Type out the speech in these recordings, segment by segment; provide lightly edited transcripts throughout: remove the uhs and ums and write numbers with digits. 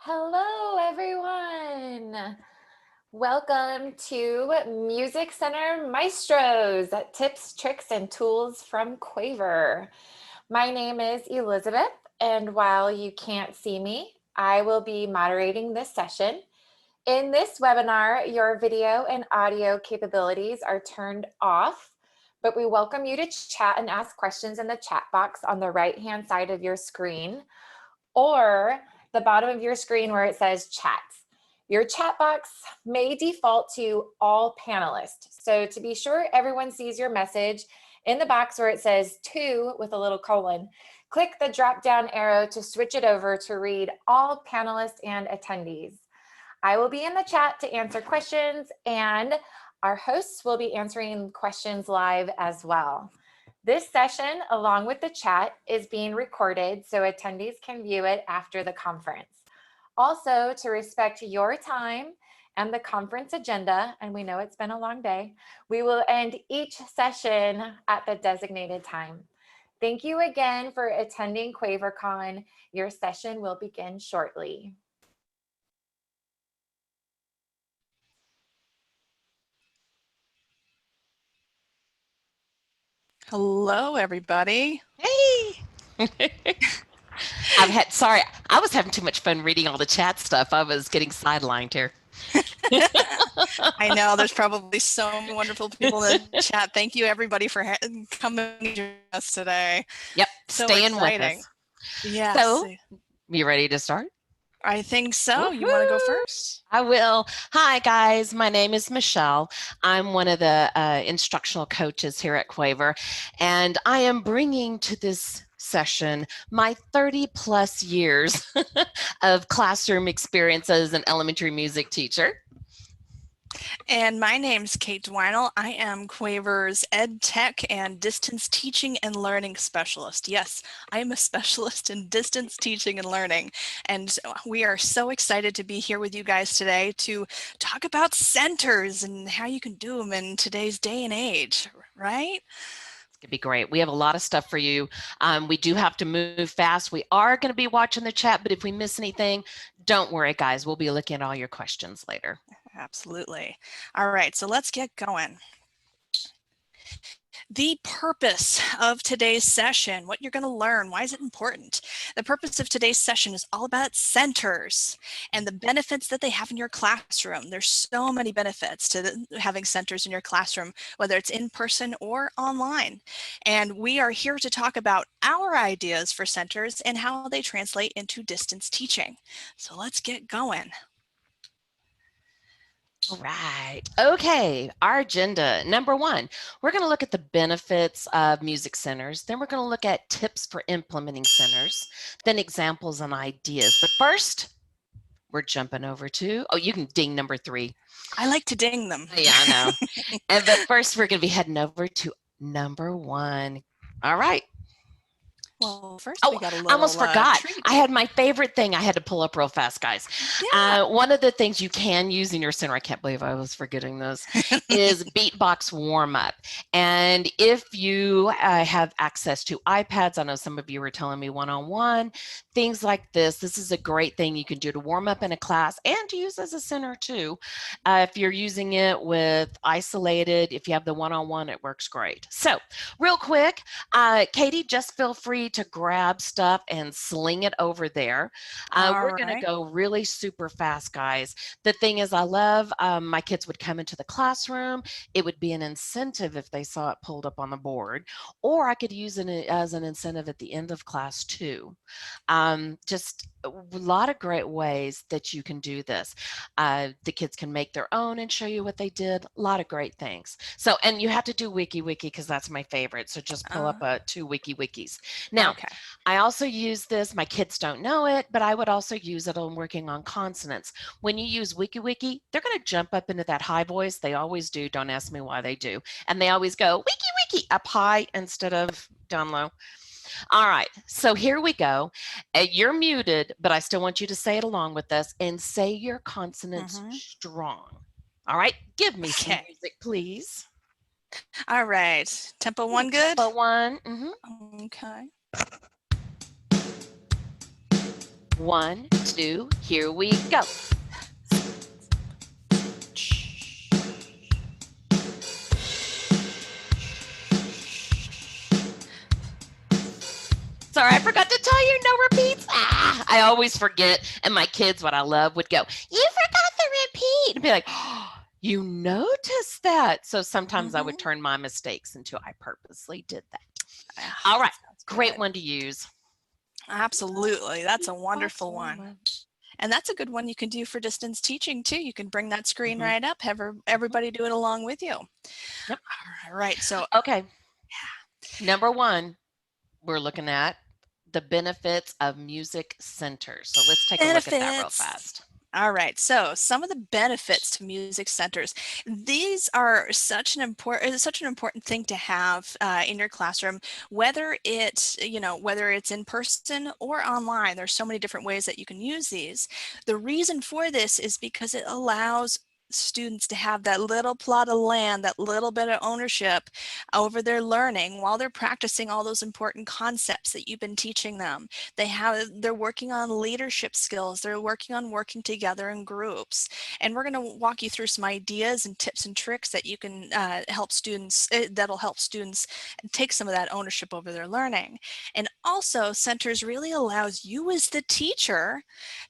Hello, everyone. Welcome to Music Center Maestros, tips, tricks, and tools from Quaver. My name is Elizabeth, and while you can't see me, I will be moderating this session. In this webinar, your video and audio capabilities are turned off, but we welcome you to chat and ask questions in the chat box on the right-hand side of your screen, or the bottom of your screen where it says chat. Your chat box may default to all panelists. So to be sure everyone sees your message, in the box where it says to with a little colon, click the drop down arrow to switch it over to read all panelists and attendees. I will be in the chat to answer questions, and our hosts will be answering questions live as well. This session, along with the chat, is being recorded so attendees can view it after the conference. Also, to respect your time and the conference agenda, and we know it's been a long day, we will end each session at the designated time. Thank you again for attending QuaverCon. Your session will begin shortly. Hello, everybody. Hey. Sorry, I was having too much fun reading all the chat stuff. I was getting sidelined here. I know there's probably so many wonderful people in the chat. Thank you, everybody, for coming to join us today. Yep, so staying exciting. with us. Yes. So, you ready to start? I think so. You want to go first? I will. Hi, guys. My name is Michelle. I'm one of the instructional coaches here at Quaver, and I am bringing to this session my 30 plus years of classroom experience as an elementary music teacher. And my name's Kate Dwinell. I am Quaver's Ed Tech and Distance Teaching and Learning Specialist. Yes, I am a specialist in distance teaching and learning. And we are so excited to be here with you guys today to talk about centers and how you can do them in today's day and age, right? It's going to be great. We have a lot of stuff for you. We do have to move fast. We are going to be watching the chat, but if we miss anything, don't worry, guys. We'll be looking at all your questions later. Absolutely. All right, so let's get going. The purpose of today's session, what you're going to learn, why is it important? The purpose of today's session is all about centers and the benefits that they have in your classroom. There's so many benefits to having centers in your classroom, whether it's in person or online. And we are here to talk about our ideas for centers and how they translate into distance teaching. So let's get going. All right. Okay. Our agenda. Number one, we're going to look at the benefits of music centers. Then we're going to look at tips for implementing centers, then examples and ideas. But first, we're jumping over to, oh, you can ding number 3. I like to ding them. Yeah, I know. But first, we're going to be heading over to number 1. All right. Well, first we got a little, I almost forgot. treat. I had my favorite thing I had to pull up real fast, guys. Yeah. One of the things you can use in your center, I can't believe I was forgetting this, is Beatbox Warm-Up. And if you have access to iPads, I know some of you were telling me one-on-one, things like this is a great thing you can do to warm up in a class and to use as a center too. If you're using it with isolated, if you have the one-on-one, it works great. So real quick, Katie, just feel free to grab stuff and sling it over there. We're going to go really super fast, guys. The thing is, I love my kids would come into the classroom. It would be an incentive if they saw it pulled up on the board, or I could use it as an incentive at the end of class too. Just a lot of great ways that you can do this. The kids can make their own and show you what they did. A lot of great things. So, and you have to do wiki because that's my favorite. So just pull up 2 wikis. Now, I also use this. My kids don't know it, but I would also use it on working on consonants. When you use wiki, they're going to jump up into that high voice. They always do. Don't ask me why they do. And they always go wiki up high instead of down low. All right, so here we go. You're muted, but I still want you to say it along with us and say your consonants strong. All right, give me some music, please. All right, tempo 1 good? Tempo 1. Okay. 1, 2, here we go. Sorry, I forgot to tell you, no repeats. I always forget. And my kids, what I love, would go, you forgot to repeat. And be like, oh, you noticed that. So sometimes I would turn my mistakes into I purposely did that. All right. Great one to use. Absolutely. That's a wonderful one. And that's a good one you can do for distance teaching too. You can bring that screen right up, have everybody do it along with you. Yep. All right. So, okay. Number 1, we're looking at the benefits of music centers. So let's take a look at that real fast. All right, so some of the benefits to music centers. These are such an important thing to have in your classroom, whether it's in person or online. There's so many different ways that you can use these. The reason for this is because it allows students to have that little plot of land, that little bit of ownership over their learning while they're practicing all those important concepts that you've been teaching them. They're working on leadership skills. They're working on working together in groups. And we're going to walk you through some ideas and tips and tricks that you can that'll help students take some of that ownership over their learning. And also, centers really allows you as the teacher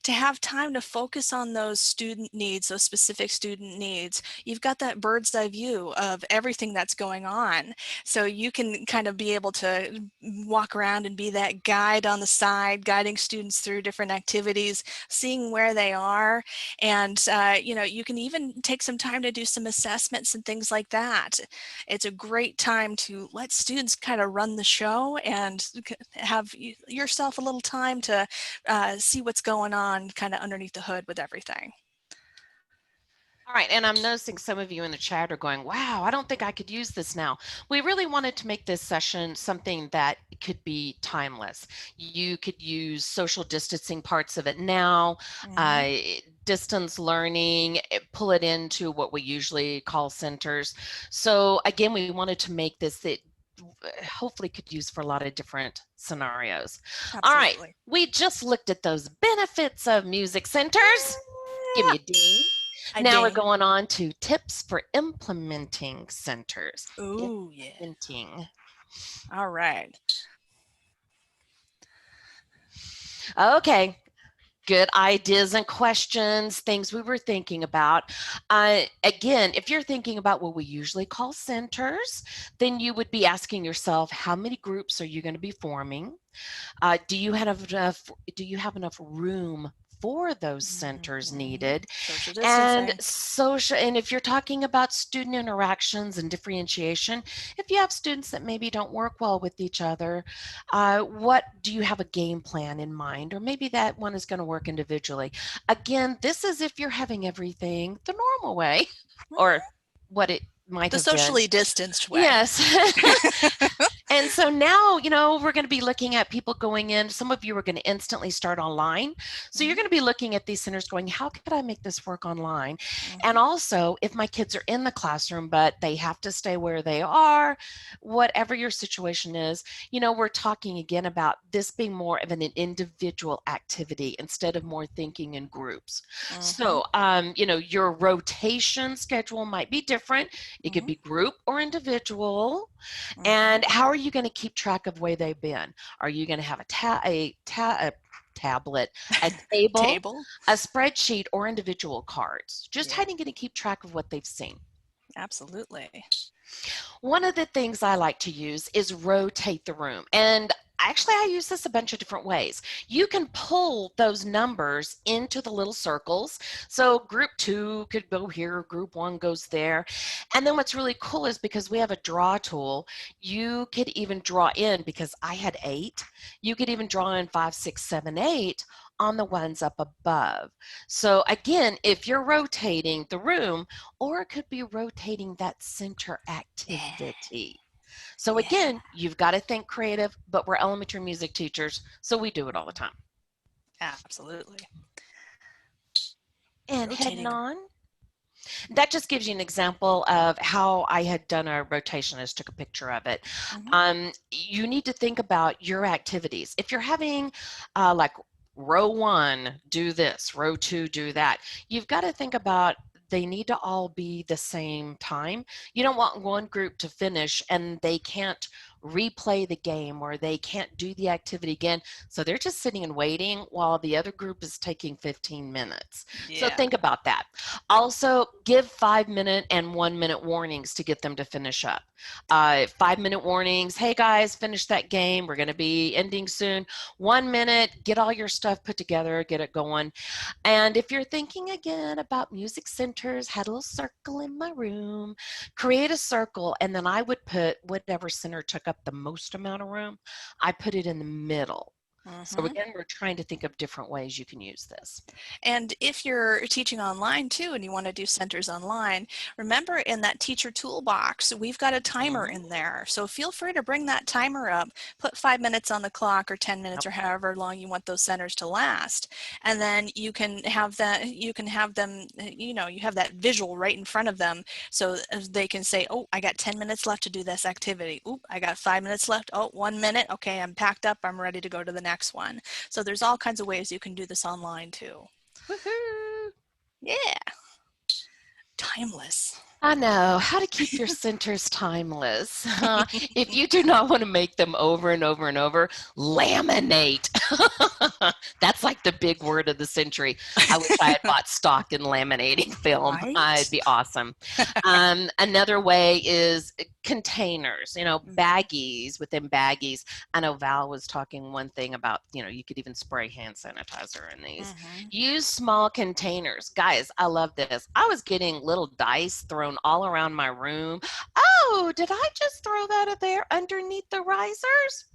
to have time to focus on those student needs, those specific student needs. You've got that bird's eye view of everything that's going on. So you can kind of be able to walk around and be that guide on the side, guiding students through different activities, seeing where they are. And, you can even take some time to do some assessments and things like that. It's a great time to let students kind of run the show and have yourself a little time to see what's going on kind of underneath the hood with everything. All right, and I'm noticing some of you in the chat are going, wow, I don't think I could use this now. We really wanted to make this session something that could be timeless. You could use social distancing parts of it now, distance learning, pull it into what we usually call centers. So again, we wanted to make this that hopefully could use for a lot of different scenarios. Absolutely. All right, we just looked at those benefits of music centers. Give me a ding. Now we're going on to tips for implementing centers. Ooh, yeah. All right. Okay. Good ideas and questions, things we were thinking about. Again, if you're thinking about what we usually call centers, then you would be asking yourself, how many groups are you going to be forming? Do you have enough room for those centers needed? And if you're talking about student interactions and differentiation, if you have students that maybe don't work well with each other, what do you have a game plan in mind? Or maybe that one is going to work individually. Again, this is if you're having everything the normal way, or what it might have been. The socially distanced way. Yes. And so now, we're going to be looking at people going in. Some of you are going to instantly start online. So you're going to be looking at these centers going, how could I make this work online? And also, if my kids are in the classroom, but they have to stay where they are, whatever your situation is, we're talking again about this being more of an individual activity instead of more thinking in groups. So, your rotation schedule might be different. It could be group or individual. And how are you going to keep track of where they've been? Are you going to have a tablet, a table, a spreadsheet, or individual cards? Just how are you going to keep track of what they've seen? Absolutely. One of the things I like to use is rotate the room. And actually, I use this a bunch of different ways. You can pull those numbers into the little circles. So group 2 could go here, group 1 goes there. And then what's really cool is because we have a draw tool, you could even draw in, because I had 8, you could even draw in 5, 6, 7, 8 on the ones up above. So again, if you're rotating the room, or it could be rotating that center activity. So again, you've got to think creative, but we're elementary music teachers, so we do it all the time. Absolutely. And heading on, that just gives you an example of how I had done a rotation. I just took a picture of it. You need to think about your activities. If you're having row 1, do this, row 2, do that. You've got to think about they need to all be the same time. You don't want one group to finish and they can't replay the game or they can't do the activity again. So they're just sitting and waiting while the other group is taking 15 minutes. So think about that. Also, give 5-minute and 1-minute warnings to get them to finish up. 5-minute warnings, hey guys, finish that game. We're going to be ending soon. 1 minute, get all your stuff put together, get it going. And if you're thinking again about music centers, had a little circle in my room, create a circle, and then I would put whatever center took up the most amount of room, I put it in the middle. So again, we're trying to think of different ways you can use this. And if you're teaching online too and you want to do centers online, remember in that teacher toolbox, we've got a timer in there. So feel free to bring that timer up, put 5 minutes on the clock or 10 minutes or however long you want those centers to last. And then you can have that, you have that visual right in front of them so they can say, oh, I got 10 minutes left to do this activity. Oop, I got 5 minutes left. Oh, 1 minute. Okay, I'm packed up. I'm ready to go to the next one. So there's all kinds of ways you can do this online too. Woohoo! Yeah. Timeless. I know how to keep your centers timeless. If you do not want to make them over and over and over, laminate. That's like the big word of the century. I wish I had bought stock in laminating film. Right? It'd be awesome. Another way is containers, baggies within baggies. I know Val was talking one thing about, you could even spray hand sanitizer in these. Use small containers. Guys, I love this. I was getting little dice thrown all around my room. Oh, did I just throw that up there underneath the risers?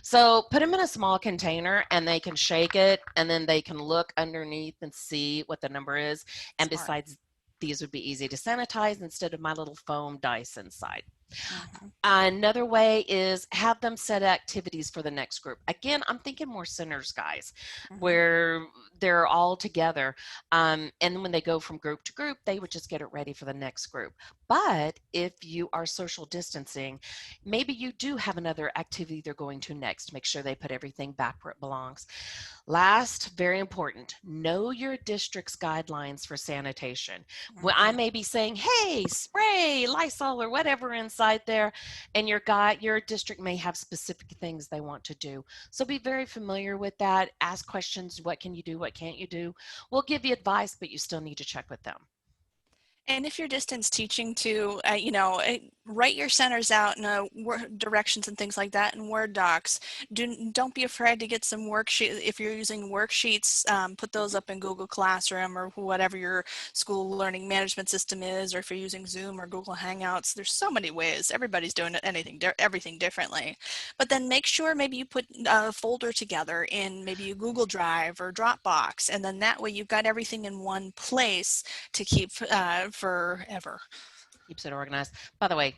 So put them in a small container and they can shake it and then they can look underneath and see what the number is. And Smart. besides, these would be easy to sanitize instead of my little foam dice inside. Another way is have them set activities for the next group. Again, I'm thinking more centers, guys, where they're all together. And when they go from group to group, they would just get it ready for the next group. But if you are social distancing, maybe you do have another activity they're going to next. Make sure they put everything back where it belongs. Last, very important, know your district's guidelines for sanitation. Well, I may be saying, hey, spray Lysol or whatever inside there, and your district may have specific things they want to do. So be very familiar with that. Ask questions, what can you do, what can't you do? We'll give you advice, but you still need to check with them. And if you're distance teaching too, write your centers out in directions and things like that in Word docs. Don't be afraid to get some worksheets. If you're using worksheets, put those up in Google Classroom or whatever your school learning management system is, or if you're using Zoom or Google Hangouts. There's so many ways. Everybody's doing everything differently. But then make sure maybe you put a folder together in maybe a Google Drive or Dropbox, and then that way you've got everything in one place to keep forever. Keeps it organized. By the way,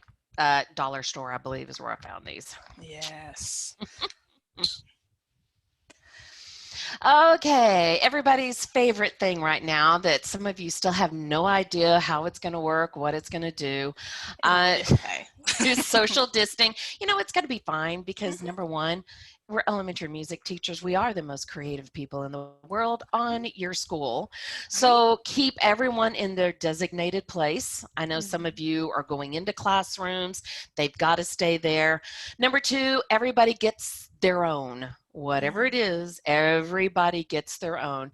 dollar store, I believe, is where I found these. Yes. Okay, everybody's favorite thing right now that some of you still have no idea how it's going to work, what it's going to do. Is social distancing. It's going to be fine because number one, we're elementary music teachers. We are the most creative people in the world on your school. So keep everyone in their designated place. I know some of you are going into classrooms. They've got to stay there. Number two, everybody gets their own. Whatever it is, everybody gets their own.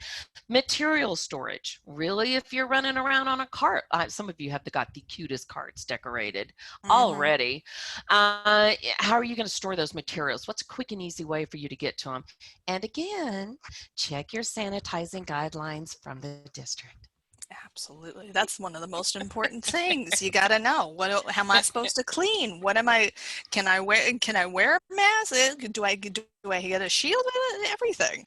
Material storage. Really, if you're running around on a cart, some of you have got the cutest carts decorated already. How are you going to store those materials? What's a quick and easy way for you to get to them? And again, check your sanitizing guidelines from the district. Absolutely. That's one of the most important things. You got to know how am I supposed to clean? Can I wear a mask? Do I get a shield? Everything.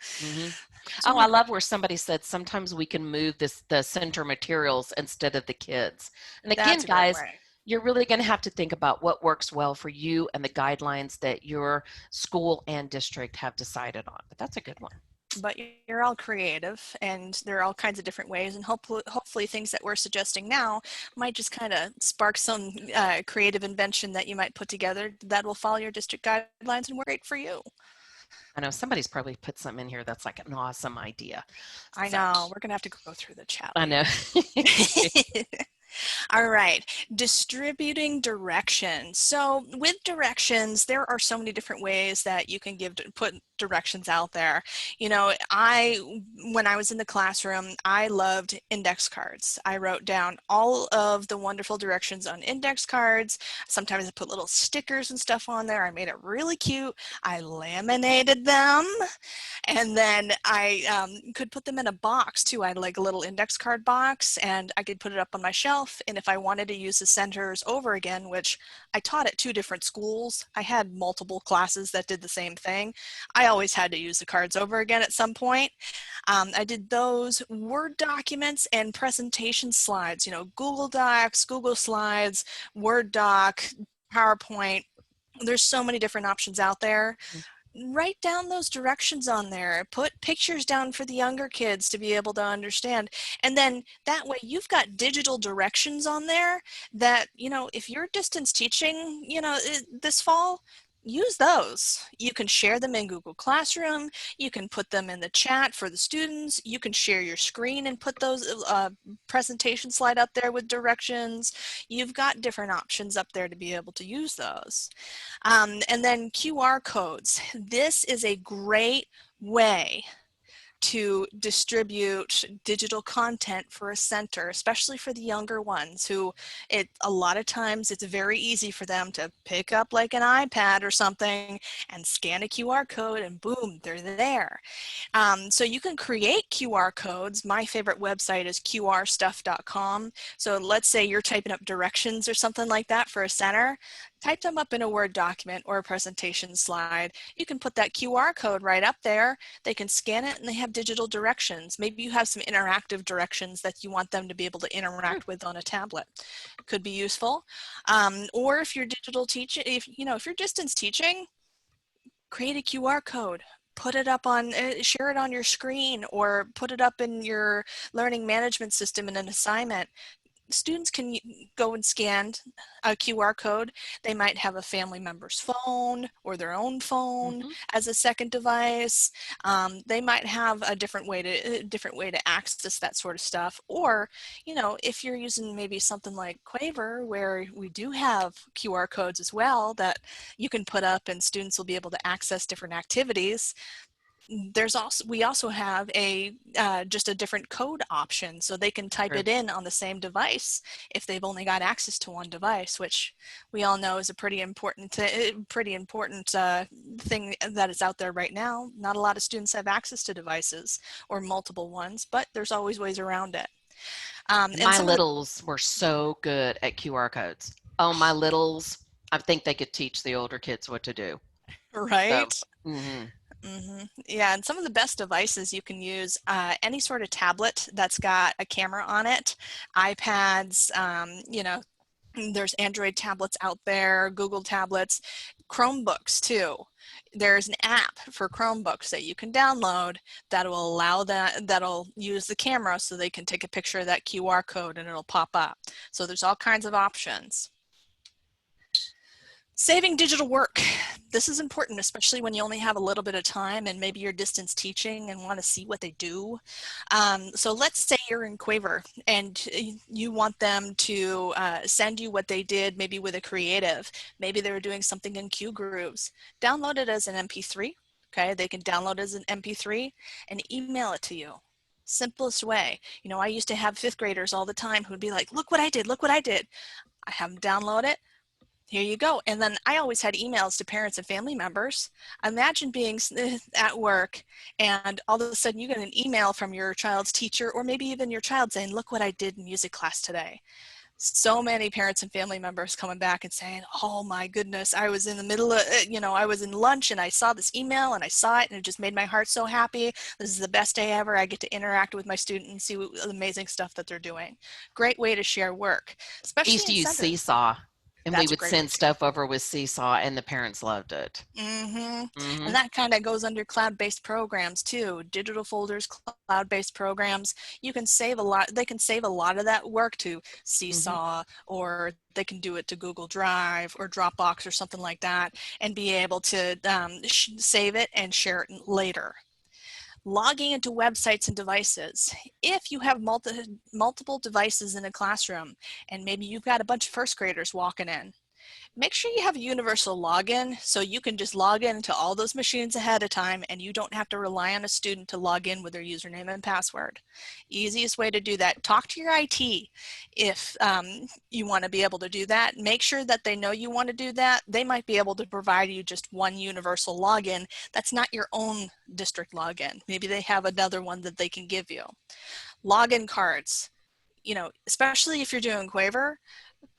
Oh, I love where somebody said sometimes we can move the center materials instead of the kids. And again, guys, you're really going to have to think about what works well for you and the guidelines that your school and district have decided on. But that's a good one. But you're all creative, and there are all kinds of different ways, and hopefully things that we're suggesting now might just kind of spark some creative invention that you might put together that will follow your district guidelines and work great for you. I know somebody's probably put something in here that's like an awesome idea. I So, know. We're going to have to go through the chat I know. later. All right, distributing directions. So with directions, there are so many different ways that you can put directions out there. You know, when I was in the classroom, I loved index cards. I wrote down all of the wonderful directions on index cards. Sometimes I put little stickers and stuff on there. I made it really cute. I laminated them. And then I could put them in a box too. I had like a little index card box, and I could put it up on my shelf. And if I wanted to use the centers over again, which I taught at 2 different schools, I had multiple classes that did the same thing. I always had to use the cards over again at some point. I did those, Word documents, and presentation slides, you know, Google Docs, Google Slides, Word doc, PowerPoint. There's so many different options out there. Write down those directions on there. Put pictures down for the younger kids to be able to understand. And then that way you've got digital directions on there that, you know, if you're distance teaching, you know, this fall, use those. You can share them in Google Classroom. You can put them in the chat for the students. You can share your screen and put those presentation slide up there with directions. You've got different options up there to be able to use those. And then QR codes. This is a great way to distribute digital content for a center, especially for the younger ones who a lot of times it's very easy for them to pick up like an iPad or something and scan a QR code and boom, they're there. So you can create QR codes. My favorite website is qrstuff.com. So let's say you're typing up directions or something like that for a center. Type them up in a Word document or a presentation slide. You can put that QR code right up there. They can scan it and they have digital directions. Maybe you have some interactive directions that you want them to be able to interact with on a tablet. Could be useful. Or if you're digital teaching, if you're distance teaching, create a QR code. Put it up on, share it on your screen, or put it up in your learning management system in an assignment. Students can go and scan a QR code. They might have a family member's phone or their own phone as a second device. They might have a different way to access that sort of stuff. Or, you know, if you're using maybe something like Quaver, where we do have QR codes as well that you can put up and students will be able to access different activities. We also have just a different code option, so they can type it in on the same device if they've only got access to one device, which we all know is a pretty important thing that is out there right now. Not a lot of students have access to devices or multiple ones, but there's always ways around it. My littles were so good at QR codes. Oh, my littles, I think they could teach the older kids what to do. Right? So, Yeah, and some of the best devices you can use, any sort of tablet that's got a camera on it, iPads, you know, there's Android tablets out there, Google tablets, Chromebooks too. There's an app for Chromebooks that you can download that'll use the camera so they can take a picture of that QR code and it'll pop up. So there's all kinds of options. Saving digital work. This is important, especially when you only have a little bit of time and maybe you're distance teaching and want to see what they do. So let's say you're in Quaver and you want them to send you what they did, maybe with a creative. Maybe they were doing something in Q Grooves. Download it as an MP3. Okay, they can download it as an MP3 and email it to you. Simplest way. You know, I used to have 5th graders all the time who'd be like, look what I did, look what I did. I have them download it. Here you go. And then I always had emails to parents and family members. Imagine being at work and all of a sudden you get an email from your child's teacher or maybe even your child saying, look what I did in music class today. So many parents and family members coming back and saying, oh my goodness, I was in the middle of, I was in lunch and I saw this email and I saw it and it just made my heart so happy. This is the best day ever. I get to interact with my student and see the amazing stuff that they're doing. Great way to share work, especially I used to in use centers. Seesaw. And we That's a would great way send stuff over with Seesaw, and the parents loved it. And Mm-hmm. that kind of goes under cloud-based programs too. Digital folders, cloud-based programs. You can save a lot. They can save a lot of that work to Seesaw, or they can do it to Google Drive or Dropbox or something like that, and be able to save it and share it later. Logging into websites and devices. If you have multiple devices in a classroom, and maybe you've got a bunch of first graders walking in, make sure you have a universal login so you can just log into all those machines ahead of time and you don't have to rely on a student to log in with their username and password. Easiest way to do that, talk to your IT if you want to be able to do that. Make sure that they know you want to do that. They might be able to provide you just one universal login that's not your own district login. Maybe they have another one that they can give you. Login cards, you know, especially if you're doing Quaver,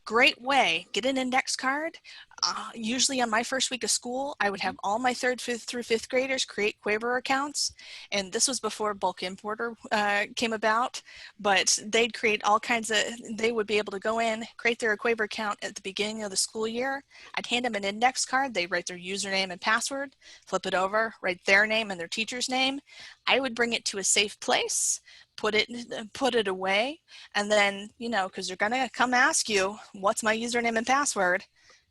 great way, get an index card. Usually on my first week of school, I would have all my third through fifth graders create Quaver accounts. And this was before bulk importer came about, but they'd create all kinds of, they would be able to go in, create their Quaver account at the beginning of the school year. I'd hand them an index card. They'd write their username and password, flip it over, write their name and their teacher's name. I would bring it to a safe place, put it away, and then, you know, because they're gonna come ask you, what's my username and password?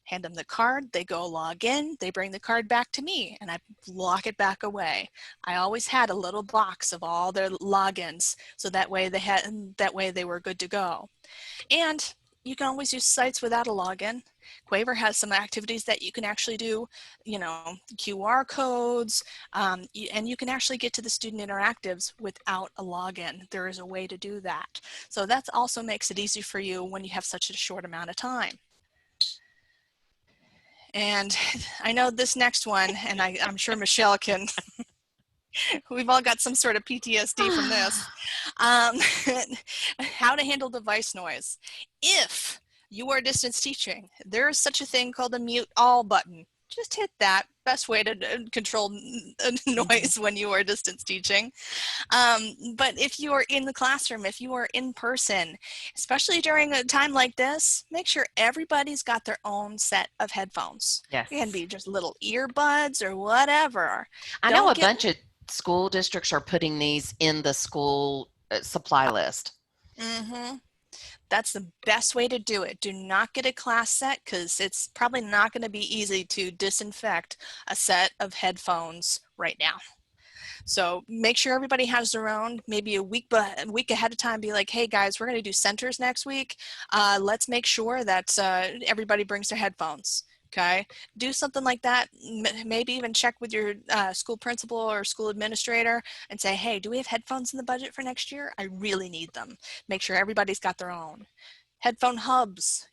Hand them the card, they go log in, they bring the card back to me, and I lock it back away. I always had a little box of all their logins, so that way they were good to go. And you can always use sites without a login. Quaver has some activities that you can actually do, you know, QR codes, and you can actually get to the student interactives without a login. There is a way to do that. So that also makes it easy for you when you have such a short amount of time. And I know this next one, and I'm sure Michelle can, we've all got some sort of PTSD from this. How to handle device noise. If you are distance teaching, there is such a thing called a mute all button. Just hit that. Best way to control noise when you are distance teaching. But if you are in the classroom, if you are in person, especially during a time like this, make sure everybody's got their own set of headphones. Yes. It can be just little earbuds or whatever. I know a bunch of school districts are putting these in the school supply list. That's the best way to do it. Do not get a class set, because it's probably not going to be easy to disinfect a set of headphones right now. So make sure everybody has their own. Maybe a week ahead of time, be like, hey guys, we're going to do centers next week. Let's make sure that everybody brings their headphones. Okay, do something like that. Maybe even check with your school principal or school administrator and say, hey, do we have headphones in the budget for next year? I really need them. Make sure everybody's got their own. Headphone hubs.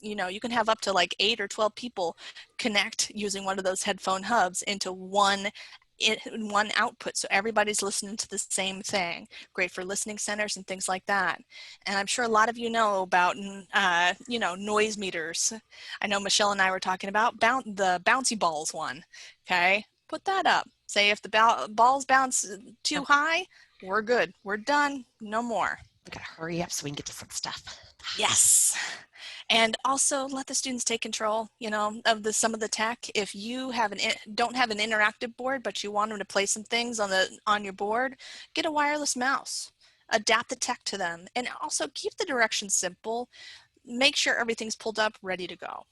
You know, you can have up to like 8 or 12 people connect using one of those headphone hubs into one output, so everybody's listening to the same thing. Great for listening centers and things like that. And I'm sure a lot of you know about you know, noise meters. I know Michelle and I were talking about the bouncy balls one. Okay, put that up. Say if the balls bounce too high, we're good, we're done, no more. We gotta hurry up so we can get to some stuff. Yes. And also let the students take control, you know, of some of the tech. If you don't have an interactive board, but you want them to play some things on your board, get a wireless mouse. Adapt the tech to them, and also keep the directions simple. Make sure everything's pulled up, ready to go. All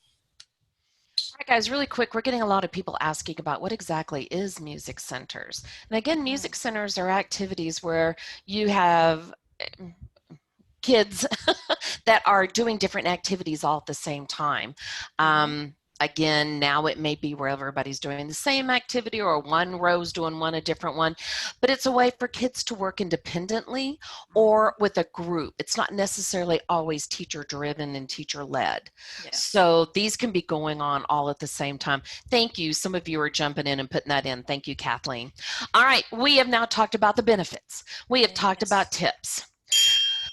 right, guys, really quick, we're getting a lot of people asking about what exactly is music centers. And again, music centers are activities where you have kids that are doing different activities all at the same time. Again, now it may be where everybody's doing the same activity, or one row's doing a different one, but it's a way for kids to work independently or with a group. It's not necessarily always teacher driven and teacher led. Yes. So these can be going on all at the same time. Thank you. Some of you are jumping in and putting that in. Thank you, Kathleen. All right. We have now talked about the benefits. We have talked about tips.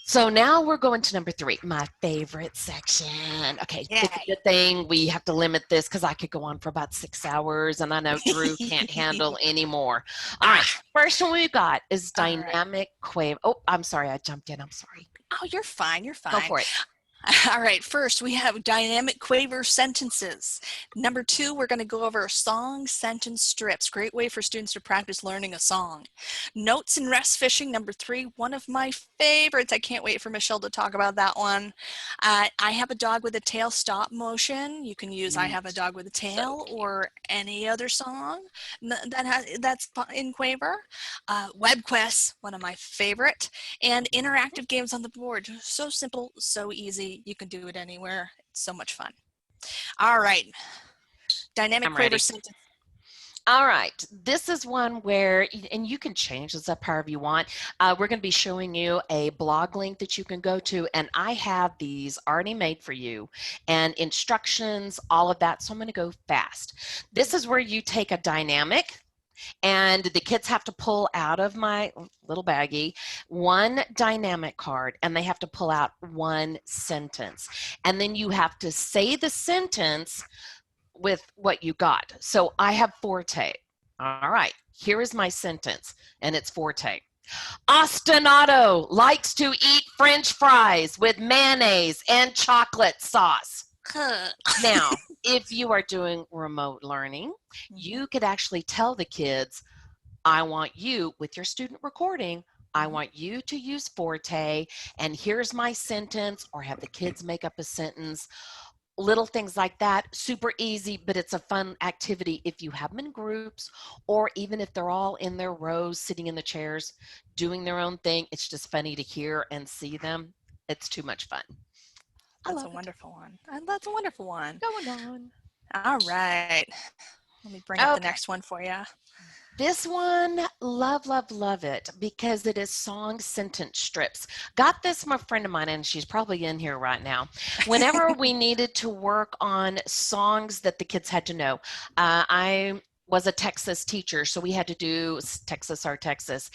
So now we're going to number 3, my favorite section. Okay, it's a good thing we have to limit this because I could go on for about 6 hours, and I know Drew can't handle any more. All right, first one we've got is dynamic Quaver. Oh, I'm sorry, I jumped in. I'm sorry. Oh, you're fine. You're fine. Go for it. All right, first we have dynamic Quaver sentences. Number 2, we're going to go over song sentence strips. Great way for students to practice learning a song. Notes and rest fishing. Number 3, one of my favorites. I can't wait for Michelle to talk about that one. I Have a Dog with a Tail stop motion. You can use I Have a Dog with a Tail or any other song that's in Quaver. Web quests, one of my favorite. And interactive games on the board. So simple, so easy. You can do it anywhere. It's so much fun. All right. Dynamic Quaver sentence. All right, this is one where, and you can change this up however you want. We're going to be showing you a blog link that you can go to, and I have these already made for you, and instructions, all of that, so I'm going to go fast. This is where you take a dynamic, and the kids have to pull out of my little baggie one dynamic card, and they have to pull out one sentence. And then you have to say the sentence with what you got. So I have forte. All right, here is my sentence, and it's forte. Ostinato likes to eat French fries with mayonnaise and chocolate sauce. Now, if you are doing remote learning, you could actually tell the kids, I want you, with your student recording, I want you to use forte, and here's my sentence, or have the kids make up a sentence. Little things like that, super easy, but it's a fun activity if you have them in groups, or even if they're all in their rows, sitting in the chairs, doing their own thing. It's just funny to hear and see them. It's too much fun. That's a wonderful one. That's a wonderful one. Going on. All right. Let me bring up the next one for you. This one, love it, because it is song sentence strips. Got this from a friend of mine, and she's probably in here right now. Whenever we needed to work on songs that the kids had to know, I was a Texas teacher, so we had to do Texas Our Texas.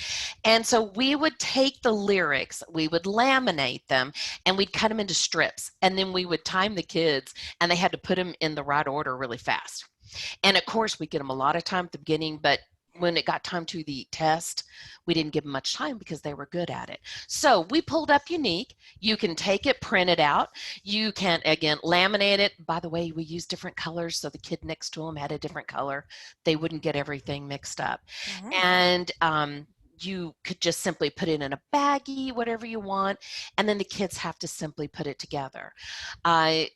And so we would take the lyrics, we would laminate them, and we'd cut them into strips. And then we would time the kids, and they had to put them in the right order really fast. And of course, we get them a lot of time at the beginning, but when it got time to the test, we didn't give them much time because they were good at it. So we pulled up Unique. You can take it, print it out. You can, again, laminate it. By the way, we use different colors, so the kid next to them had a different color. They wouldn't get everything mixed up. And you could just simply put it in a baggie, whatever you want, and then the kids have to simply put it together.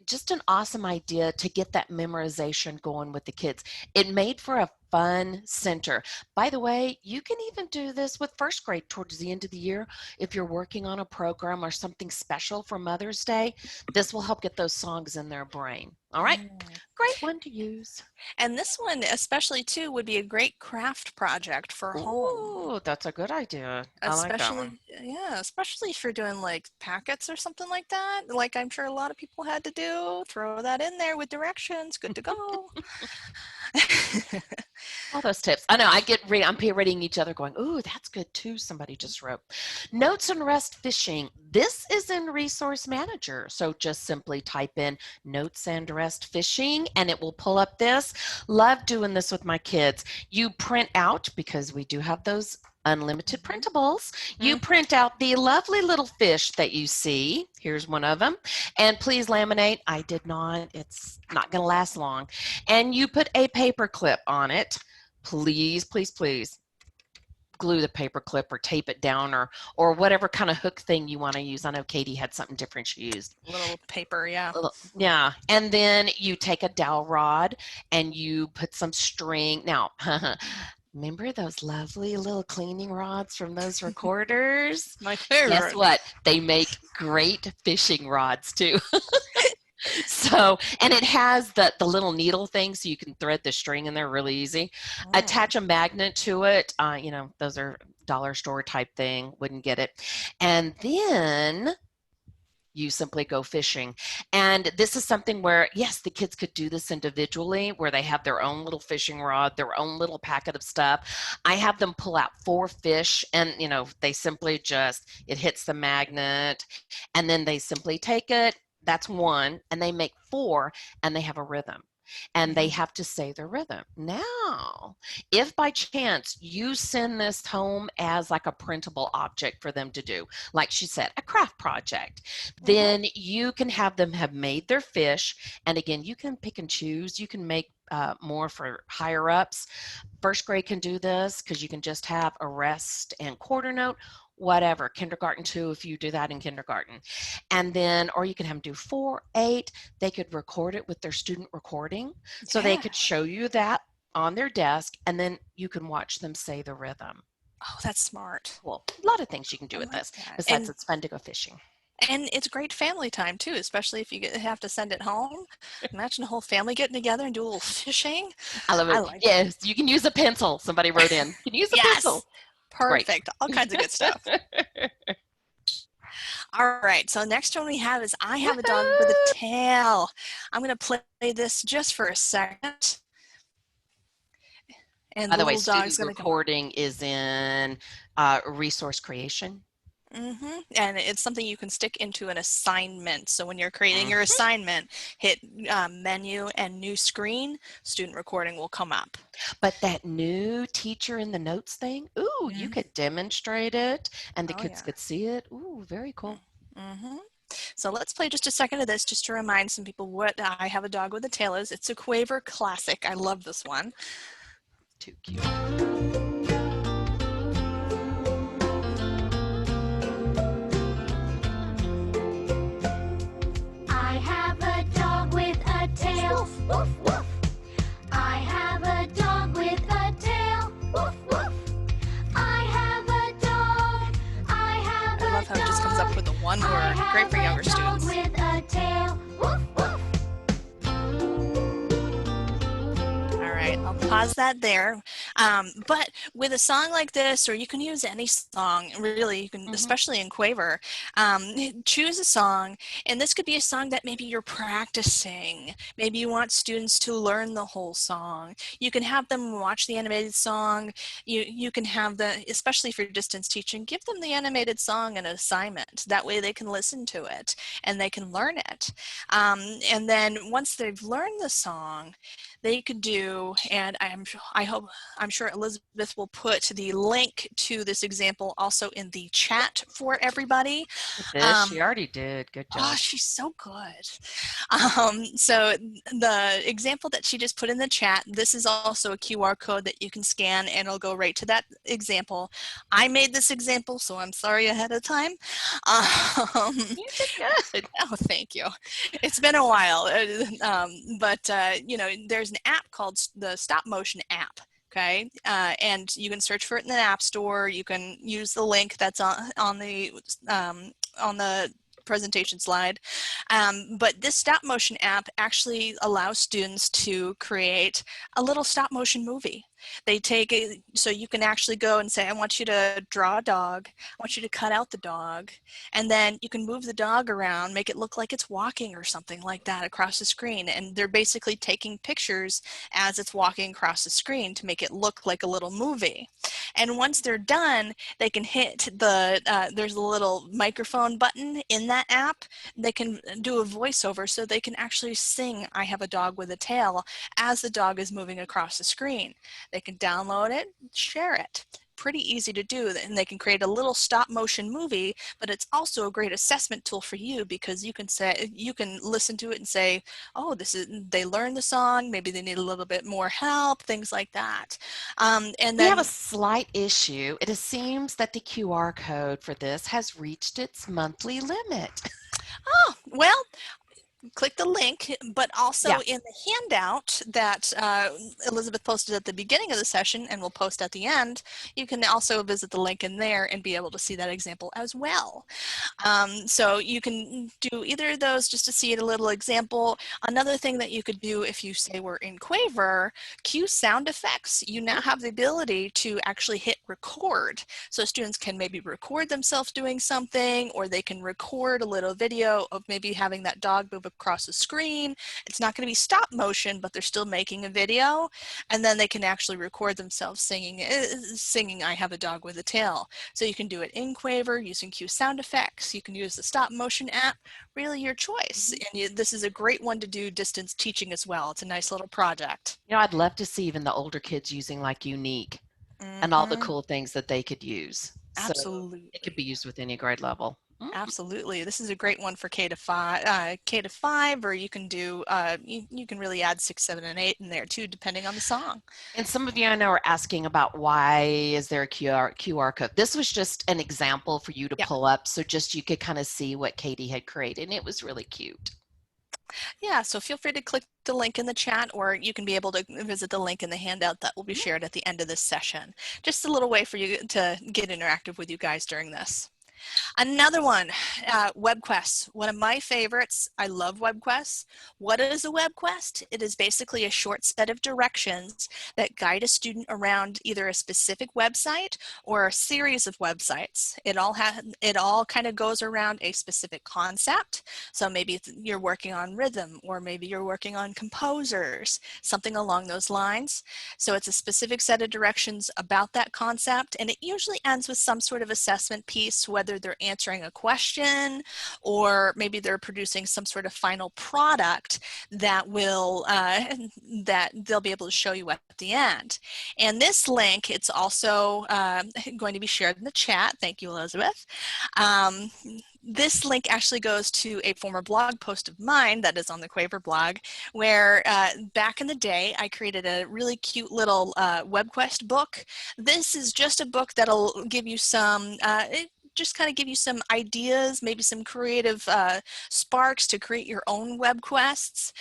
Just an awesome idea to get that memorization going with the kids. It made for a fun center. By the way, you can even do this with first grade towards the end of the year. If you're working on a program or something special for Mother's Day, this will help get those songs in their brain. All right, great one to use. And this one especially too would be a great craft project for home. Oh, that's a good idea. Especially, I like that one. Yeah, especially if you're doing like packets or something like that. Like I'm sure a lot of people had to do. Throw that in there with directions. Good to go. All those tips. I know. I'm reading each other, going, "Ooh, that's good too." Somebody just wrote. Notes and rest fishing. This is in Resource Manager, so just simply type in notes and rest fishing, and it will pull up this. Love doing this with my kids. You print out, because we do have those unlimited printables. You print out the lovely little fish that you see. Here's one of them. And please laminate. I did not. It's not going to last long. And you put a paper clip on it. Please, please, please glue the paper clip or tape it down, or whatever kind of hook thing you want to use. I know Katie had something different she used. Little paper, yeah. Yeah. And then you take a dowel rod and you put some string. Now, remember those lovely little cleaning rods from those recorders? My favorite. Guess what? They make great fishing rods too. So, and it has the little needle thing, so you can thread the string in there really easy. Attach a magnet to it. Those are dollar store type thing. Wouldn't get it. And then you simply go fishing. And this is something where, yes, the kids could do this individually, where they have their own little fishing rod, their own little packet of stuff. I have them pull out 4 fish, and they simply it hits the magnet, and then they simply take it. That's one, and they make 4, and they have a rhythm. and they have to say the rhythm. Now, if by chance you send this home as like a printable object for them to do, like she said, a craft project, then you can have them have made their fish. And again, you can pick and choose. You can make more for higher ups. First grade can do this because you can just have a rest and quarter note, whatever. Kindergarten too, if you do that in kindergarten. And then, or you can have them do 4, 8. They could record it with their student recording. So they could show you that on their desk, and then you can watch them say the rhythm. Oh, that's smart. Well, a lot of things you can do with this. Besides, it's fun to go fishing. And it's great family time too, especially if you have to send it home. Imagine a whole family getting together and do a little fishing. I love it. Yes, you can use a pencil. Somebody wrote in. You can use a pencil. Perfect. Great. All kinds of good stuff. All right. So next one we have is I Have a Dog with a Tail. I'm going to play this just for a second. And by the way, dog's student recording is in resource creation. And it's something you can stick into an assignment. So when you're creating your assignment, hit menu and new screen, student recording will come up. But that new teacher in the notes thing, ooh, you could demonstrate it and the kids could see it. Ooh, very cool. So let's play just a second of this just to remind some people what I Have a Dog with a Tail is. It's a Quaver classic. I love this one. Too cute. I have a dog with a tail. Woof, woof. I have a dog with a tail. Woof, woof. I have a dog. I have a dog. I love how it just comes up with the one word. Great for younger students. With a tail. Woof, woof. All right, I'll pause that there. But with a song like this, or you can use any song, really, you can, especially in Quaver, choose a song, and this could be a song that maybe you're practicing. Maybe you want students to learn the whole song. You can have them watch the animated song. You can have especially for distance teaching, give them the animated song and an assignment. That way they can listen to it and they can learn it. And then once they've learned the song, they could do, and I'm sure Elizabeth will put the link to this example also in the chat for everybody. She already did. Good job. Oh, she's so good. So the example that she just put in the chat, this is also a QR code that you can scan and it'll go right to that example. I made this example, so I'm sorry ahead of time. You did good. Oh, thank you. It's been a while, but you know, there's an app called the Stop Motion app. Okay, and you can search for it in the App Store. You can use the link that's on the presentation slide. But this stop motion app actually allows students to create a little stop motion movie. They take it, so you can actually go and say, I want you to draw a dog. I want you to cut out the dog. And then you can move the dog around, make it look like it's walking or something like that across the screen. And they're basically taking pictures as it's walking across the screen to make it look like a little movie. And once they're done, they can hit there's a little microphone button in that app. They can do a voiceover so they can actually sing I Have a Dog with a Tail as the dog is moving across the screen. They can download it, share it. Pretty easy to do, and they can create a little stop motion movie, but it's also a great assessment tool for you because you can listen to it and say, oh, they learned the song, maybe they need a little bit more help, things like that. And then we have a slight issue. It seems that the QR code for this has reached its monthly limit. Oh, well, click the link, but also in the handout that Elizabeth posted at the beginning of the session and we'll post at the end, you can also visit the link in there and be able to see that example as well. So you can do either of those just to see a little example. Another thing that you could do if you say we're in Quaver, cue sound effects. You now have the ability to actually hit record. So students can maybe record themselves doing something, or they can record a little video of maybe having that dog move across the screen. It's not going to be stop motion, but they're still making a video, and then they can actually record themselves singing I Have a Dog with a Tail. So you can do it in Quaver using cue sound effects. You can use the stop motion app, really your choice. And this is a great one to do distance teaching as well. It's a nice little project. You know, I'd love to see even the older kids using like Unique and all the cool things that they could use. Absolutely. So it could be used with any grade level. Absolutely. This is a great one for K-5, or you can do, you can really add 6, 7, and 8 in there too, depending on the song. And some of you I know are asking about why is there a QR code. This was just an example for you to pull up, so just you could kind of see what Katie had created, and it was really cute. Yeah, so feel free to click the link in the chat, or you can be able to visit the link in the handout that will be shared at the end of this session. Just a little way for you to get interactive with you guys during this. Another one, WebQuest, one of my favorites. I love WebQuest. What is a WebQuest? It is basically a short set of directions that guide a student around either a specific website or a series of websites. It all kind of goes around a specific concept. So maybe you're working on rhythm, or maybe you're working on composers, something along those lines. So it's a specific set of directions about that concept, and it usually ends with some sort of assessment piece, whether they're answering a question or maybe they're producing some sort of final product that will that they'll be able to show you at the end. And this link, it's also going to be shared in the chat. Thank you, Elizabeth. This link actually goes to a former blog post of mine that is on the Quaver blog, where back in the day I created a really cute little WebQuest book. This is just a book that'll give you some just kind of give you some ideas, maybe some creative sparks to create your own web quests.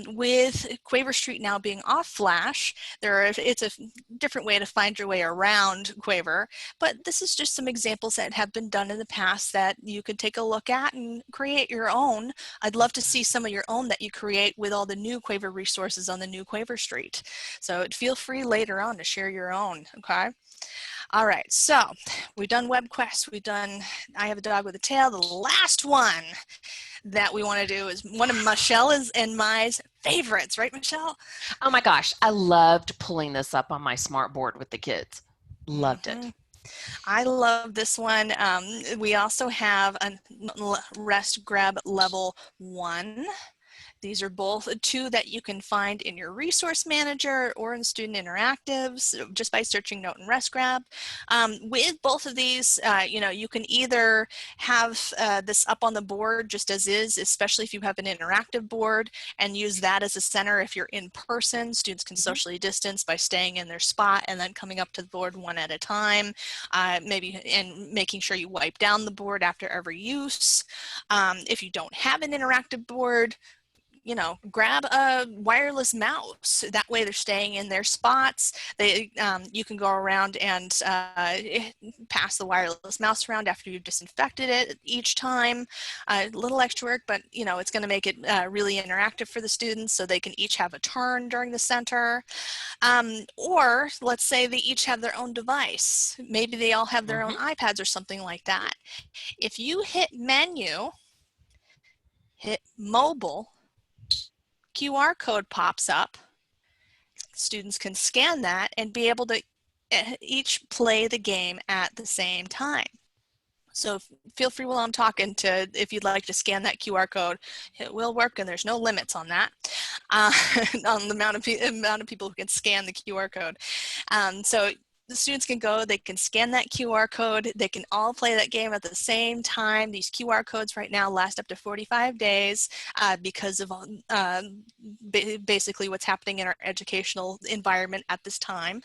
With Quaver Street now being off Flash, it's a different way to find your way around Quaver, but this is just some examples that have been done in the past that you could take a look at and create your own. I'd love to see some of your own that you create with all the new Quaver resources on the new Quaver Street. So feel free later on to share your own, okay? All right, so we've done WebQuest, we've done I Have a Dog with a Tail. The last one that we want to do is one of Michelle's and my favorites, right, Michelle? Oh my gosh, I loved pulling this up on my smart board with the kids. Loved it. I love this one. We also have a rest grab level 1. These are both two that you can find in your resource manager or in student interactives just by searching Note and Rest Grab. With both of these, you know, you can either have this up on the board just as is, especially if you have an interactive board, and use that as a center. If you're in person, students can socially distance by staying in their spot and then coming up to the board one at a time, maybe and making sure you wipe down the board after every use. If you don't have an interactive board, you know, grab a wireless mouse. That way they're staying in their spots. You can go around and pass the wireless mouse around after you've disinfected it each time. A little extra work, but you know, it's going to make it really interactive for the students, so they can each have a turn during the center. Or let's say they each have their own device. Maybe they all have their own iPads or something like that. If you hit menu, hit mobile, QR code pops up. Students can scan that and be able to each play the game at the same time. So feel free while I'm talking to, if you'd like to scan that QR code, it will work, and there's no limits on that, on the amount of people who can scan the QR code. So the students can go, they can scan that QR code, they can all play that game at the same time. These QR codes right now last up to 45 days because of basically what's happening in our educational environment at this time.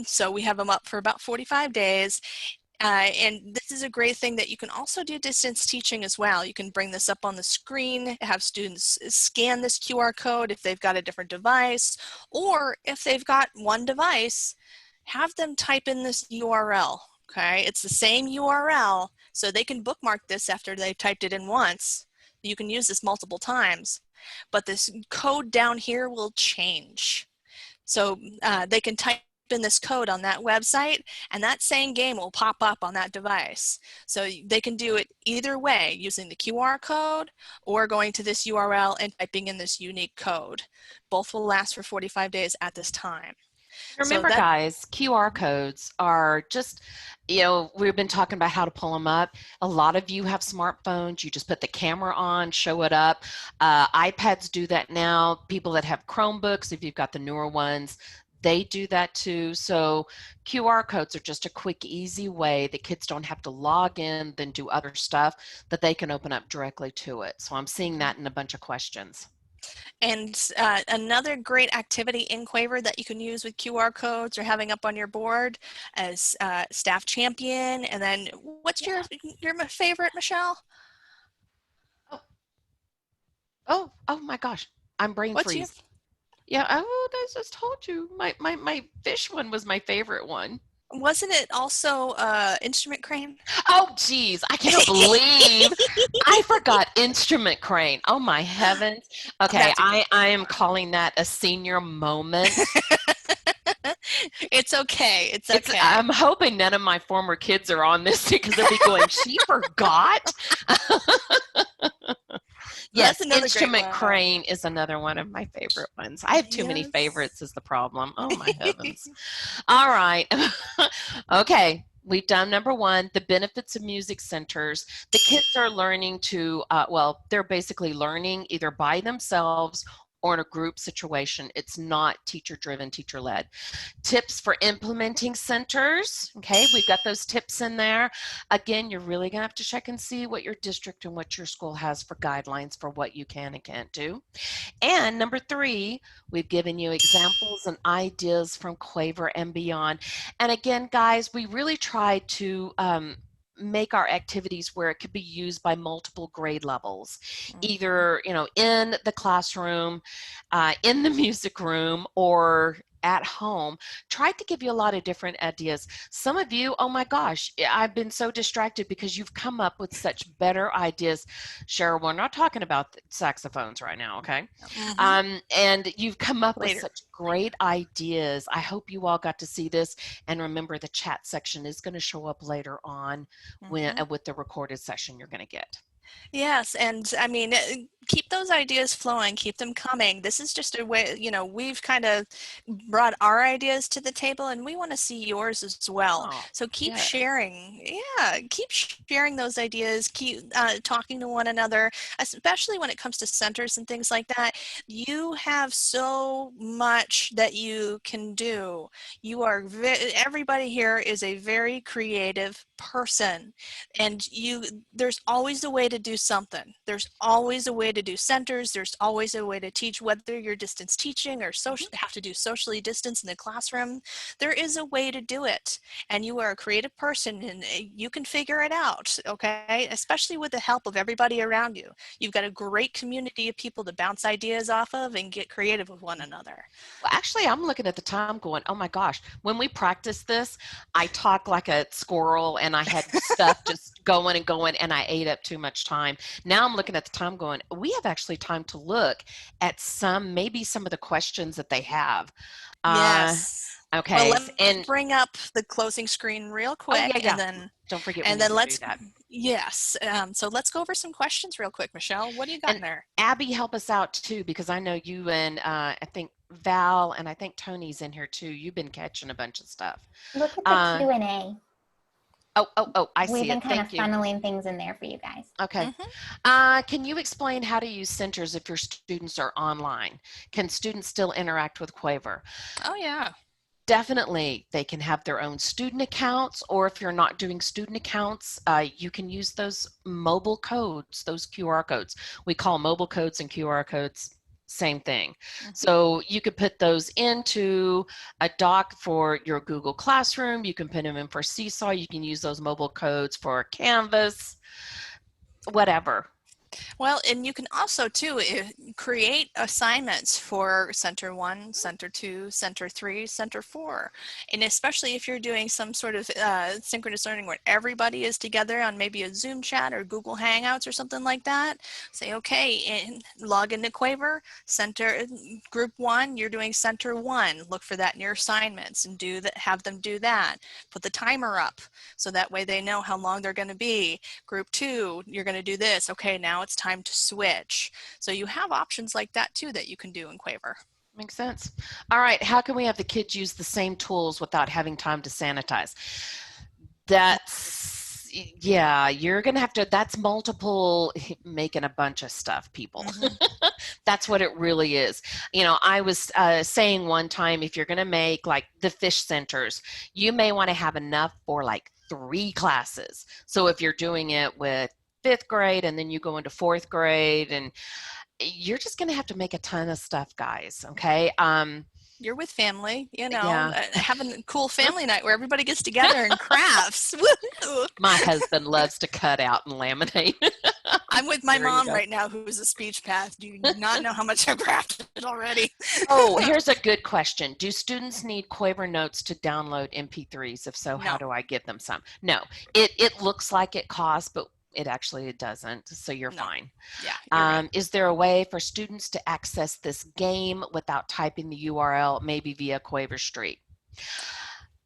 So we have them up for about 45 days. And this is a great thing that you can also do distance teaching as well. You can bring this up on the screen, have students scan this QR code if they've got a different device, or if they've got one device, have them type in this URL, okay? It's the same URL, so they can bookmark this after they've typed it in once. You can use this multiple times, but this code down here will change. So they can type in this code on that website, and that same game will pop up on that device. So they can do it either way, using the QR code or going to this URL and typing in this unique code. Both will last for 45 days at this time. Remember, guys, QR codes are just, we've been talking about how to pull them up. A lot of you have smartphones. You just put the camera on, show it up. iPads do that now. People that have Chromebooks, if you've got the newer ones, they do that too. So QR codes are just a quick, easy way that kids don't have to log in, then do other stuff, that they can open up directly to it. So I'm seeing that in a bunch of questions. And another great activity in Quaver that you can use with QR codes or having up on your board as staff champion. And then what's your favorite, Michelle? Oh my gosh, I'm brain freeze. Yeah, I just told you. My fish one was my favorite one. Wasn't it also instrument crane? Oh, geez, I can't believe I forgot instrument crane. Oh, my heavens. Okay, I am calling that a senior moment. It's okay. It's okay. I'm hoping none of my former kids are on this because they'll be going, she forgot? Yes, instrument crane is another one of my favorite ones. I have too many favorites is the problem. Oh, my heavens. All right. Okay. We've done number one, the benefits of music centers. The kids are learning to, they're basically learning either by themselves or in a group situation. It's not teacher-driven, teacher-led. Tips for implementing centers. Okay, we've got those tips in there. Again, you're really gonna have to check and see what your district and what your school has for guidelines for what you can and can't do. And number three, we've given you examples and ideas from Quaver and beyond. And again, guys, we really try to make our activities where it could be used by multiple grade levels, either in the classroom, in the music room, or at home. Tried to give you a lot of different ideas. Some of you, oh my gosh, I've been so distracted because you've come up with such better ideas. Cheryl, we're not talking about saxophones right now, okay? And you've come up with such great ideas. I hope you all got to see this. And remember, the chat section is going to show up later on with the recorded session you're going to get. Yes, and I mean, keep those ideas flowing, keep them coming. This is just a way, we've kind of brought our ideas to the table and we want to see yours as well. So keep sharing. Yeah, keep sharing those ideas, keep talking to one another, especially when it comes to centers and things like that. You have so much that you can do. You are, everybody here is a very creative person, and there's always a way to do something. There's always a way to do centers. There's always a way to teach, whether you're distance teaching or have to do socially distance in the classroom. There is a way to do it, and you are a creative person and you can figure it out, okay? Especially with the help of everybody around you. You've got a great community of people to bounce ideas off of and get creative with one another. Well, actually, I'm looking at the time going, oh my gosh, when we practiced this, I talk like a squirrel and I had stuff just going and going and I ate up too much time. Now I'm looking at the time going, we have actually time to look at maybe some of the questions that they have. Yes. Okay. Well, let's bring up the closing screen real quick, and then don't forget. And then let's do that. Yes. So let's go over some questions real quick, Michelle. What do you got in there? Abby, help us out too, because I know you and I think Val and I think Tony's in here too. You've been catching a bunch of stuff. Look at the Q&A. Oh, I see it. We've been kind of funneling things in there for you guys. Okay. Can you explain how to use centers if your students are online? Can students still interact with Quaver? Oh, yeah. Definitely. They can have their own student accounts, or if you're not doing student accounts, you can use those mobile codes, those QR codes. We call mobile codes and QR codes same thing. So you could put those into a doc for your Google Classroom. You can put them in for Seesaw. You can use those mobile codes for Canvas, whatever. Well, and you can also too create assignments for Center 1, Center 2, Center 3, Center 4. And especially if you're doing some sort of synchronous learning where everybody is together on maybe a Zoom chat or Google Hangouts or something like that, say, okay, log into Quaver, Center Group 1, you're doing Center 1. Look for that in your assignments and do that, have them do that. Put the timer up so that way they know how long they're going to be. Group 2, you're going to do this. Okay, now it's time to switch. So you have options like that too that you can do in Quaver. Makes sense. All right, how can we have the kids use the same tools without having time to sanitize? Yeah, you're gonna have to, that's multiple making a bunch of stuff, people. That's what it really is. You know, I was saying one time, if you're gonna make like the fish centers, you may want to have enough for like 3 classes. So if you're doing it with 5th grade and then you go into 4th grade, and you're just going to have to make a ton of stuff, guys. Okay. You're with family, you know, Yeah. having a cool family night where everybody gets together and crafts. Woo-hoo. My husband loves to cut out and laminate. I'm with my There you mom go. right now, who's a speech path. Do you not know how much I've crafted already? Oh, here's a good question. Do students need Quaver notes to download MP3s? If so, how No. do I give them some? No, it looks like it costs, but it doesn't. So you're No. fine. Yeah. You're right. Is there a way for students to access this game without typing the URL, maybe via Quaver Street?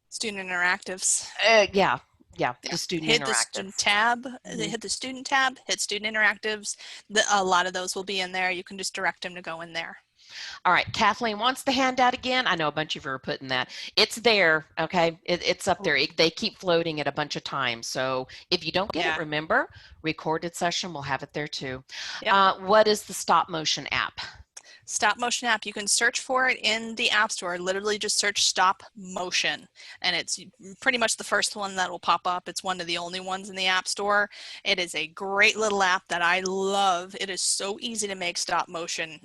Student interactives. Yeah, Yeah. the student Hit the interactive. student tab. Mhm. Hit the student tab. Hit student interactives. A lot of those will be in there. You can just direct them to go in there. All right, Kathleen wants the handout again. I know a bunch of you are putting that. It's there, okay? It's up there. They keep floating it a bunch of times. So if you don't get Yeah. it, remember, recorded session, we'll have it there too. Yep. What is the stop motion app? Stop motion app. You can search for it in the App Store. Literally just search stop motion. And it's pretty much the first one that will pop up. It's one of the only ones in the App Store. It is a great little app that I love. It is so easy to make stop motion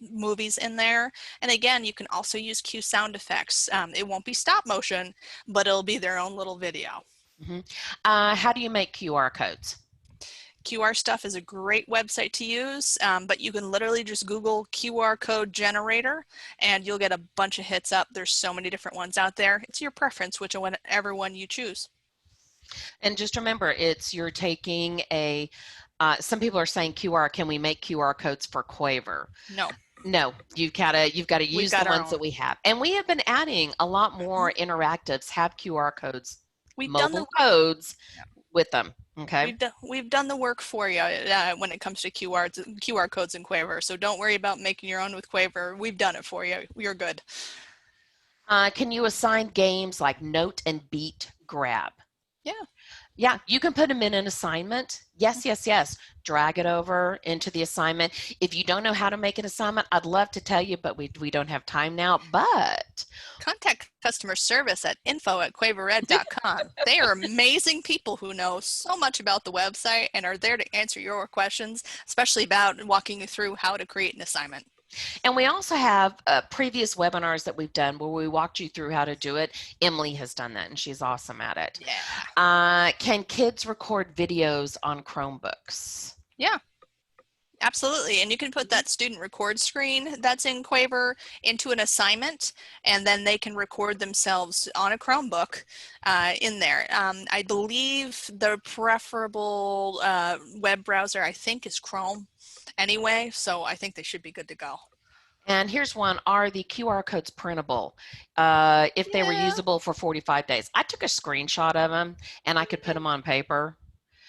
movies in there. And again, you can also use cue sound effects. It won't be stop motion, but it'll be their own little video. Mm-hmm. How do you make QR codes? QR Stuff is a great website to use, but you can literally just Google QR code generator and you'll get a bunch of hits up. There's so many different ones out there. It's your preference, whichever one you choose. And just remember, you're taking some people are saying QR, can we make QR codes for Quaver? No, you've got to use the ones that we have. And we have been adding a lot more interactives, have QR codes, mobile codes with them. Okay. We've done the work for you when it comes to QR codes in Quaver. So don't worry about making your own with Quaver. We've done it for you. You're good. Can you assign games like Note and Beat Grab? Yeah. Yeah, you can put them in an assignment. Yes. Drag it over into the assignment. If you don't know how to make an assignment, I'd love to tell you, but we don't have time now. But contact customer service at info@quavered.com. They are amazing people who know so much about the website and are there to answer your questions, especially about walking you through how to create an assignment. And we also have previous webinars that we've done where we walked you through how to do it. Emily has done that, and she's awesome at it. Yeah. Can kids record videos on Chromebooks? Yeah. Absolutely. And you can put that student record screen that's in Quaver into an assignment, and then they can record themselves on a Chromebook in there. I believe the preferable web browser, I think, is Chrome anyway, so I think they should be good to go. And here's one. Are the QR codes printable if they were usable for 45 days? I took a screenshot of them, and I could put them on paper.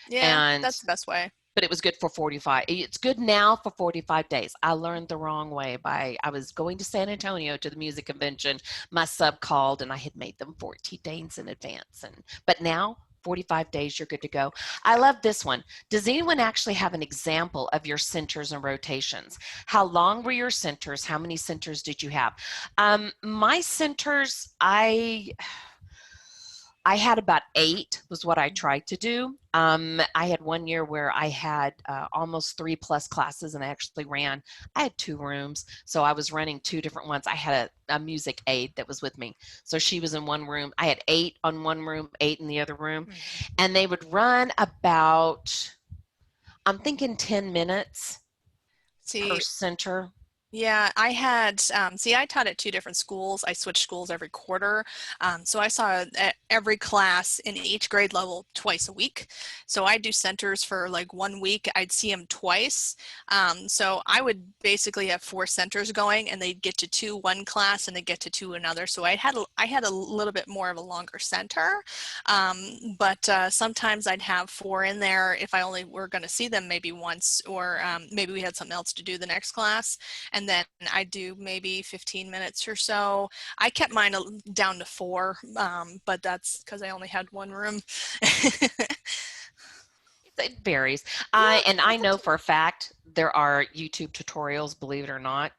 Yeah, that's the best way. But it was good for 45. It's good now for 45 days. I learned the wrong way I was going to San Antonio to the music convention. My sub called and I had made them 14 days in advance. But now 45 days, you're good to go. I love this one. Does anyone actually have an example of your centers and rotations? How long were your centers? How many centers did you have? My centers, I had about 8 was what I tried to do. I had one year where I had almost 3+ classes, and I had 2 rooms. So I was running 2 different ones. I had a music aide that was with me. So she was in one room. I had 8 on one room, 8 in the other room. And they would run about, I'm thinking 10 minutes per See, center. yeah, I had, I taught at two different schools. I switched schools every quarter. So I saw every class in each grade level twice a week. So I do centers for like 1 week. I'd see them twice. So I would basically have 4 centers going, and they'd get to 2 one class and they'd get to 2 another. So I had a little bit more of a longer center. But sometimes I'd have 4 in there if I only were going to see them maybe once, or maybe we had something else to do the next class. And then I do maybe 15 minutes or so. I kept mine down to 4, but that's because I only had one room. It varies. Yeah, And I it's up know to for a fact there are YouTube tutorials, believe it or not,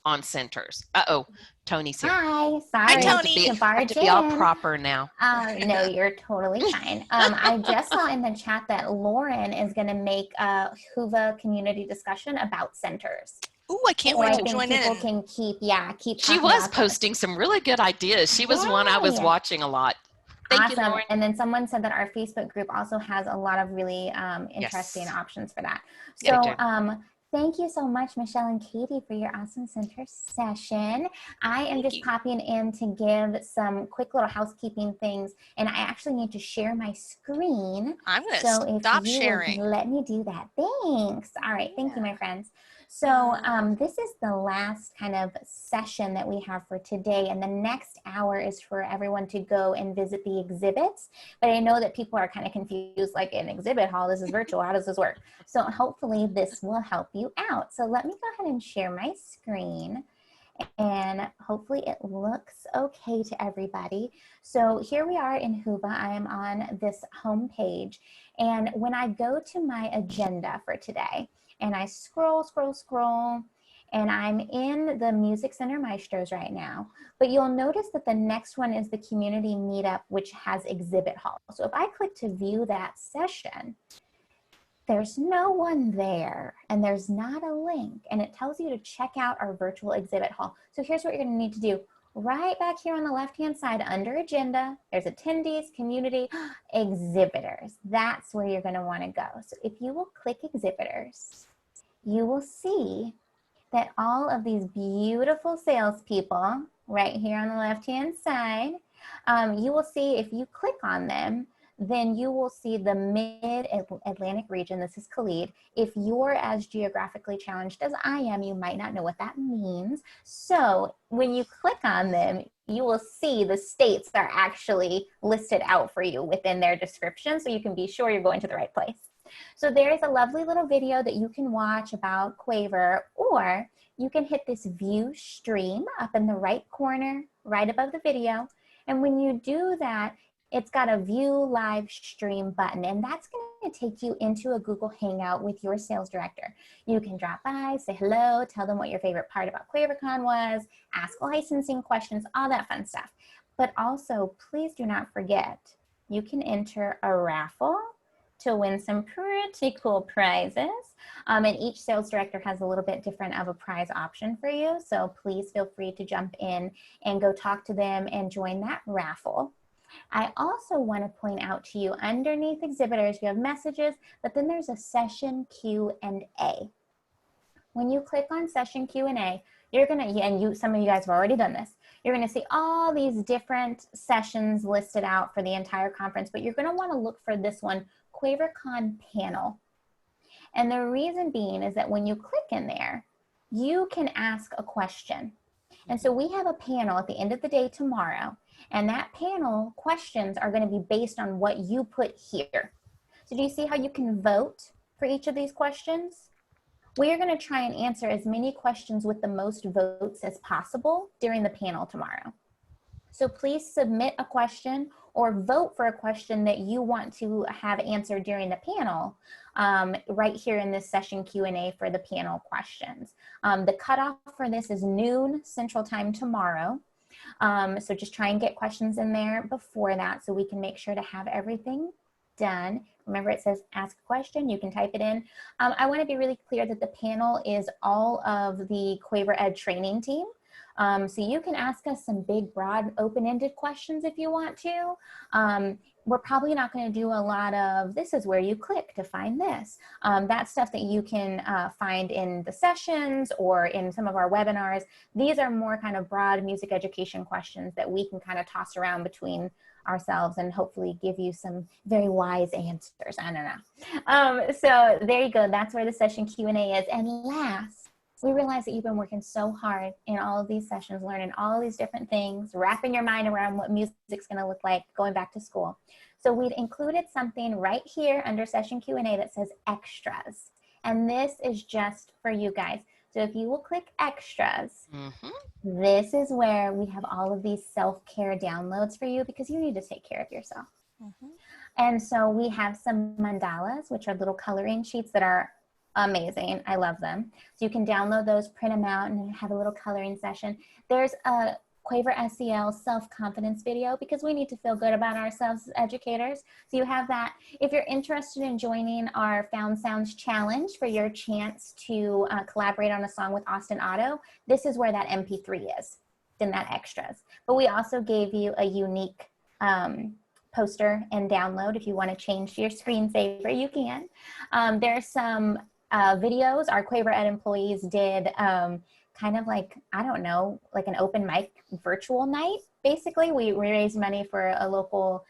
on centers. Uh-oh, Tony's here. Hi, Hi, sorry Tony. to I have barge to be all in. proper now. No, you're totally fine. I just saw in the chat that Lauren is going to make a Hoover community discussion about centers. Ooh, I can't So wait I to think join people in. can keep She talking was about those. posting some really good ideas. She was one I was Yay! watching a lot. Thank you, Awesome. Lauren. And then someone said that our Facebook group also has a lot of really interesting Yes. options for that. Yeah, they So do. thank you so much, Michelle and Katie, for your awesome center session. I am Thank just you. popping in to give some quick little housekeeping things, and I actually need to share my screen. I'm going to So if stop you sharing. would let me do that. Thanks. All right. Thank you, my friends. So this is the last kind of session that we have for today, and the next hour is for everyone to go and visit the exhibits. But I know that people are kind of confused, like an exhibit hall, this is virtual, how does this work? So hopefully this will help you out. So let me go ahead and share my screen, and hopefully it looks okay to everybody. So here we are in Hoover. I am on this home page, and when I go to my agenda for today, and I scroll, and I'm in the Music Center Maestros right now. But you'll notice that the next one is the community meetup, which has exhibit hall. So if I click to view that session, there's no one there, and there's not a link, and it tells you to check out our virtual exhibit hall. So here's what you're going to need to do. Right back here on the left-hand side under agenda, there's attendees, community, exhibitors. That's where you're going to want to go. So if you will click exhibitors, you will see that all of these beautiful salespeople right here on the left-hand side, you will see if you click on them, then you will see the Mid-Atlantic region. This is Khalid. If you're as geographically challenged as I am, you might not know what that means. So when you click on them, you will see the states are actually listed out for you within their description, so you can be sure you're going to the right place. So there is a lovely little video that you can watch about Quaver, or you can hit this view stream up in the right corner, right above the video. And when you do that, it's got a view live stream button, and that's going to take you into a Google Hangout with your sales director. You can drop by, say hello, tell them what your favorite part about QuaverCon was, ask licensing questions, all that fun stuff. But also, please do not forget, you can enter a raffle to win some pretty cool prizes. And each sales director has a little bit different of a prize option for you. So please feel free to jump in and go talk to them and join that raffle. I also want to point out to you underneath exhibitors, you have messages, but then there's a session Q&A. When you click on session Q&A, you're going to, and some of you guys have already done this, you're going to see all these different sessions listed out for the entire conference, but you're going to want to look for this one, QuaverCon panel. And the reason being is that when you click in there, you can ask a question. And so we have a panel at the end of the day tomorrow, and that panel questions are going to be based on what you put here. So do you see how you can vote for each of these questions? We are going to try and answer as many questions with the most votes as possible during the panel tomorrow. So please submit a question or vote for a question that you want to have answered during the panel right here in this session Q&A for the panel questions. The cutoff for this is noon Central Time tomorrow. So just try and get questions in there before that so we can make sure to have everything done. Remember, it says ask a question, you can type it in. I want to be really clear that the panel is all of the Quaver Ed training team. So you can ask us some big, broad, open-ended questions if you want to. We're probably not going to do a lot of this is where you click to find this. That's stuff that you can find in the sessions or in some of our webinars. These are more kind of broad music education questions that we can kind of toss around between ourselves and hopefully give you some very wise answers. I don't know. So there you go. That's where the session Q&A is. And last, we realize that you've been working so hard in all of these sessions, learning all these different things, wrapping your mind around what music's going to look like going back to school. So we've included something right here under session Q&A that says extras. And this is just for you guys. So if you will click extras, this is where we have all of these self-care downloads for you because you need to take care of yourself. And so we have some mandalas, which are little coloring sheets that are amazing. I love them. So you can download those, print them out, and have a little coloring session. There's a Quaver SEL self-confidence video because we need to feel good about ourselves as educators. So you have that. If you're interested in joining our Found Sounds Challenge for your chance to collaborate on a song with Austin Otto, this is where that MP3 is, in that extras. But we also gave you a unique poster and download. If you want to change to your screensaver, you can. There's some videos our Quaver Ed employees did kind of like, I don't know, like an open mic virtual night. Basically, we raised money for a local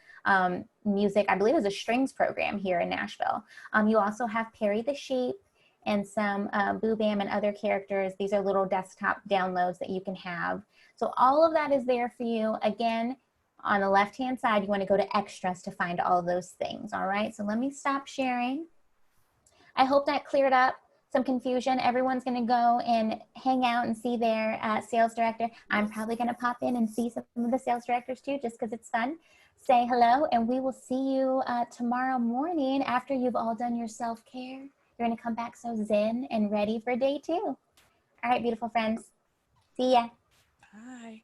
music, I believe it was a strings program here in Nashville. You also have Perry the Sheep and some Boo Bam and other characters. These are little desktop downloads that you can have. So all of that is there for you. Again, on the left-hand side, you want to go to extras to find all of those things. All right, so let me stop sharing. I hope that cleared up some confusion. Everyone's going to go and hang out and see their sales director. I'm probably going to pop in and see some of the sales directors too, just because it's fun. Say hello, and we will see you tomorrow morning after you've all done your self-care. You're going to come back so zen and ready for day 2. All right, beautiful friends. See ya. Bye.